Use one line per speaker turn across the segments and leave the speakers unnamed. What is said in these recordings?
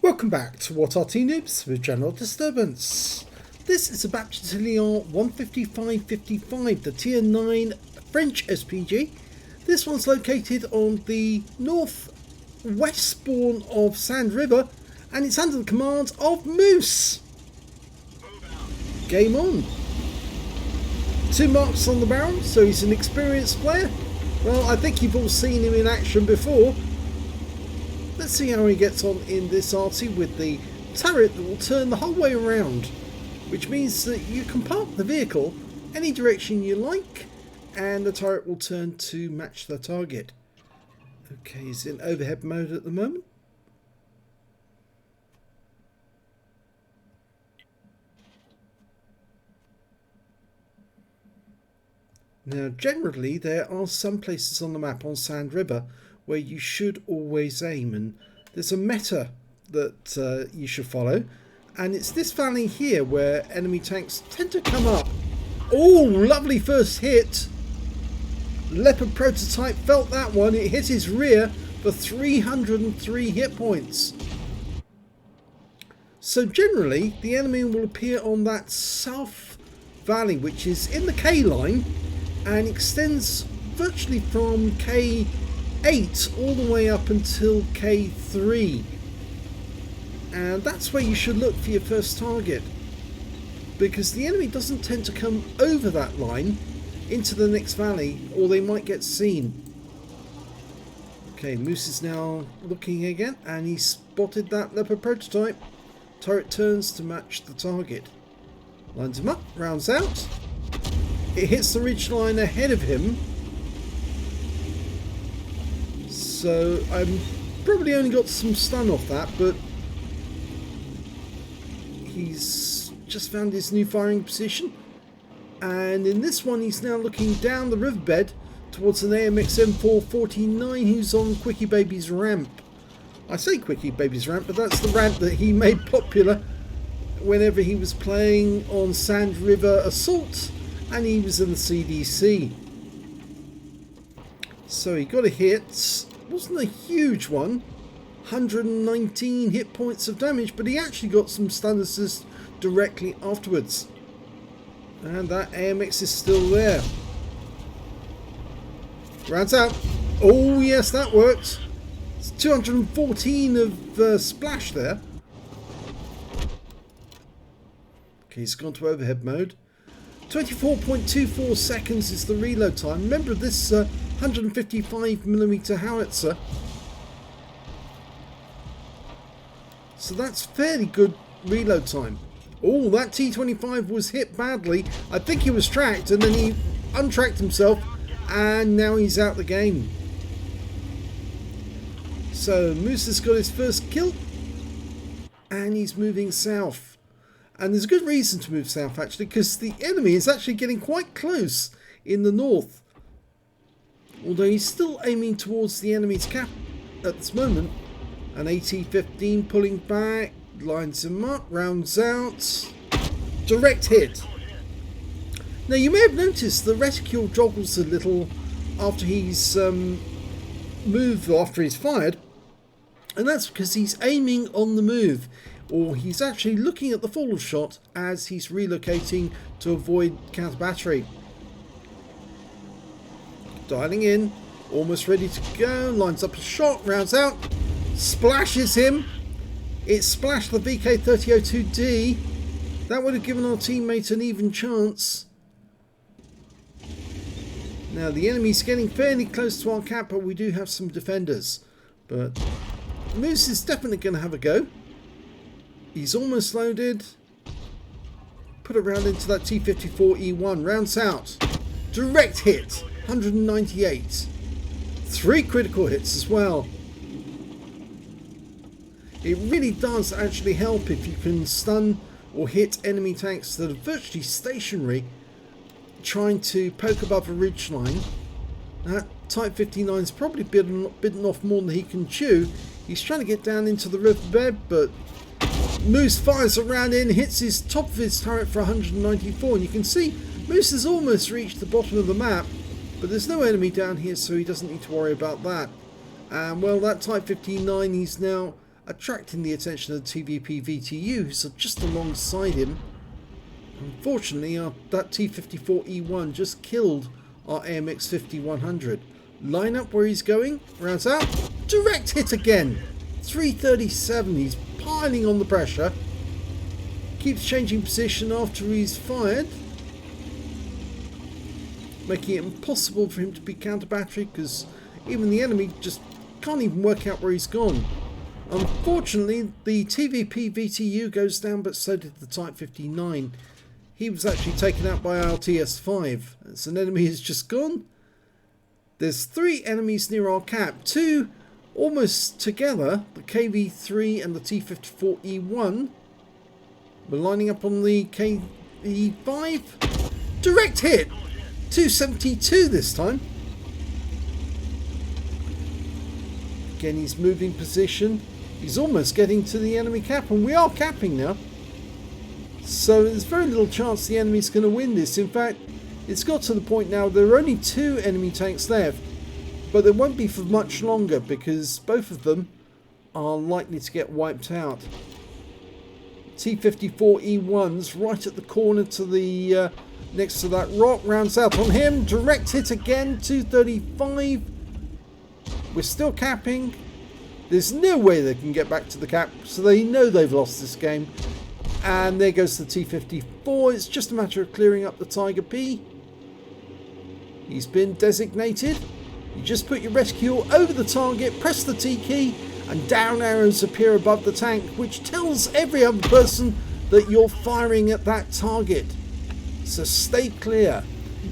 Welcome back to What Arty Noobs with General Disturbance. This is a Bat Châtillon 15555, the Tier 9 French SPG. This one's located on the northwest spawn of Sand River, and it's under the command of Moose. Game on. 2 marks on the barrel, so he's an experienced player. Well, I think you've all seen him in action before. Let's see how he gets on in this Arty with the turret that will turn the whole way around, which means that you can park the vehicle any direction you like and the turret will turn to match the target. Okay, he's in overhead mode at the moment. Now generally there are some places on the map on Sand River where you should always aim, and there's a meta that you should follow, and it's this valley here where enemy tanks tend to come up. Oh, lovely first hit. Leopard prototype felt that one. It hit his rear for 303 hit points. So generally the enemy will appear on that south valley, which is in the K line and extends virtually from K8 all the way up until K3, and that's where you should look for your first target, because the enemy doesn't tend to come over that line into the next valley, or they might get seen. Okay, Moose is now looking again, and he spotted that Leopard prototype. Turret turns to match the target, lines him up, rounds out. It hits the ridge line ahead of him. So I'm probably only got some stun off that, but he's just found his new firing position. And in this one he's now looking down the riverbed towards an AMX M449 who's on Quickie Baby's ramp. I say Quickie Baby's ramp, but that's the ramp that he made popular whenever he was playing on Sand River Assault and he was in the CDC. So he got a hit. Wasn't a huge one, 119 hit points of damage, but he actually got some stun assist directly afterwards. And that AMX is still there. Rounds out. Oh yes, that worked. It's 214 of splash there. Okay, he's gone to overhead mode. 24.24 seconds is the reload time. Remember this 155mm howitzer. So that's fairly good reload time. Oh, that T25 was hit badly. I think he was tracked and then he untracked himself and now he's out the game. So Moose has got his first kill and he's moving south. And there's a good reason to move south actually, because the enemy is actually getting quite close in the north. Although he's still aiming towards the enemy's cap at this moment. An AT-15 pulling back, lines him up, rounds out. Direct hit. Now you may have noticed the reticule joggles a little after he's moved, after he's fired. And that's because he's aiming on the move. Or he's actually looking at the fall of shot as he's relocating to avoid counter battery. Dialing in, almost ready to go, lines up a shot, rounds out, splashes him. It splashed the VK3002D. That would have given our teammate an even chance. Now the enemy's getting fairly close to our cap, but we do have some defenders. But Moose is definitely going to have a go. He's almost loaded. Put it round into that T54E1. Rounds out. Direct hit. 198. 3 critical hits as well. It really does actually help if you can stun or hit enemy tanks that are virtually stationary trying to poke above a ridgeline. That Type 59 is probably bitten off more than he can chew. He's trying to get down into the riverbed, but Moose fires around in, hits his top of his turret for 194, and you can see Moose has almost reached the bottom of the map, but there's no enemy down here, so he doesn't need to worry about that. And well, that Type 59 he's now attracting the attention of the TVP VTU, who's just alongside him. Unfortunately, that T-54E1 just killed our AMX 5100. Line up where he's going, rounds out, direct hit again. 337, he's piling on the pressure. Keeps changing position after he's fired, making it impossible for him to be counter-battery because even the enemy just can't even work out where he's gone. Unfortunately, the TVP VTU goes down, but so did the Type 59. He was actually taken out by our TS5. As an enemy has just gone. There's 3 enemies near our cap, 2 almost together, the KV3 and the T-54E1. We're lining up on the KV5. Direct hit! 272 this time. Again, he's moving position. He's almost getting to the enemy cap, and we are capping now. So there's very little chance the enemy's going to win this. In fact, it's got to the point now there are only 2 enemy tanks left, but they won't be for much longer because both of them are likely to get wiped out. T-54E1's right at the corner to the next to that rock, rounds out on him, direct hit again, 235. We're still capping. There's no way they can get back to the cap, so they know they've lost this game. And there goes the T-54. It's just a matter of clearing up the Tiger P. He's been designated. You just put your rescue over the target, press the T key, and down arrows appear above the tank, which tells every other person that you're firing at that target. So stay clear.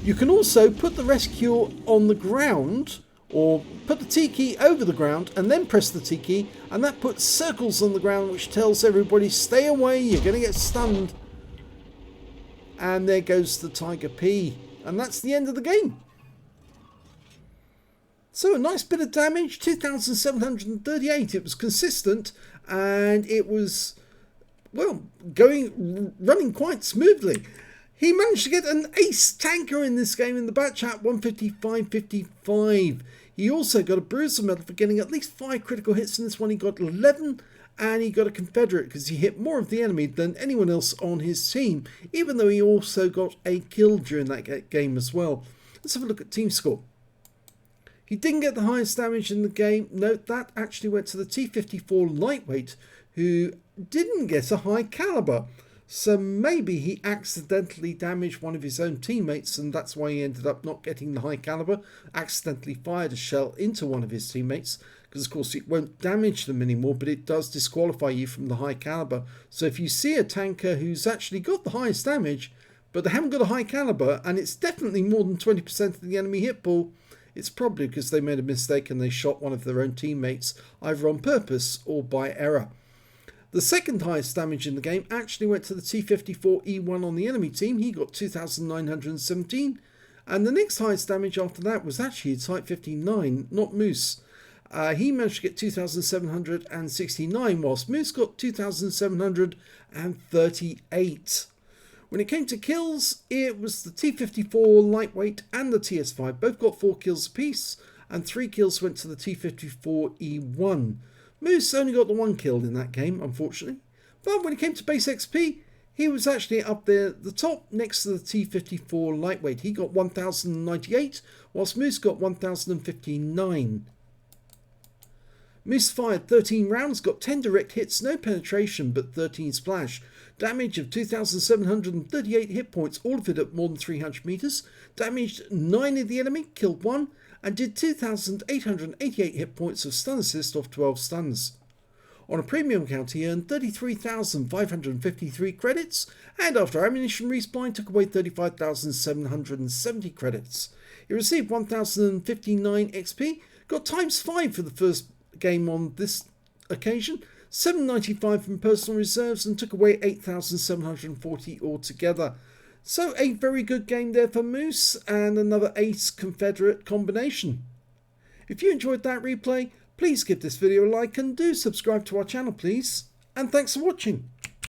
You can also put the rescue on the ground, or put the T key over the ground and then press the T key, and that puts circles on the ground which tells everybody stay away, you're going to get stunned. And there goes the Tiger P, and that's the end of the game. So a nice bit of damage, 2,738. It was consistent and it was, well, running quite smoothly. He managed to get an Ace Tanker in this game in the Bat Chat 155.55. He also got a Bruiser medal for getting at least 5 critical hits in this one. He got 11, and he got a Confederate because he hit more of the enemy than anyone else on his team, even though he also got a kill during that game as well. Let's have a look at team score. He didn't get the highest damage in the game. Note that actually went to the T-54 Lightweight, who didn't get a high caliber. So maybe he accidentally damaged one of his own teammates, and that's why he ended up not getting the high caliber. Accidentally fired a shell into one of his teammates, because of course it won't damage them anymore, but it does disqualify you from the high caliber. So if you see a tanker who's actually got the highest damage, but they haven't got a high caliber, and it's definitely more than 20% of the enemy hit pool, it's probably because they made a mistake and they shot one of their own teammates, either on purpose or by error. The second highest damage in the game actually went to the T-54E1 on the enemy team. He got 2,917. And the next highest damage after that was actually a Type 59, not Moose. He managed to get 2,769, whilst Moose got 2,738. When it came to kills, it was the T-54 Lightweight and the TS5. Both got 4 kills apiece, and 3 kills went to the T-54E1. Moose only got the 1 kill in that game, unfortunately. But when it came to base XP, he was actually up there at the top next to the T-54 Lightweight. He got 1,098, whilst Moose got 1,059. Moose fired 13 rounds, got 10 direct hits, no penetration, but 13 splash. Damage of 2,738 hit points, all of it at more than 300 meters. Damaged 9 of the enemy, killed 1, and did 2,888 hit points of stun assist off 12 stuns. On a premium count, he earned 33,553 credits, and after ammunition resupply, took away 35,770 credits. He received 1,059 XP, got ×5 for the first game on this occasion, 795 from personal reserves, and took away 8,740 altogether. So a very good game there for Moose, and another Ace Confederate combination. If you enjoyed that replay, please give this video a like and do subscribe to our channel please, and thanks for watching.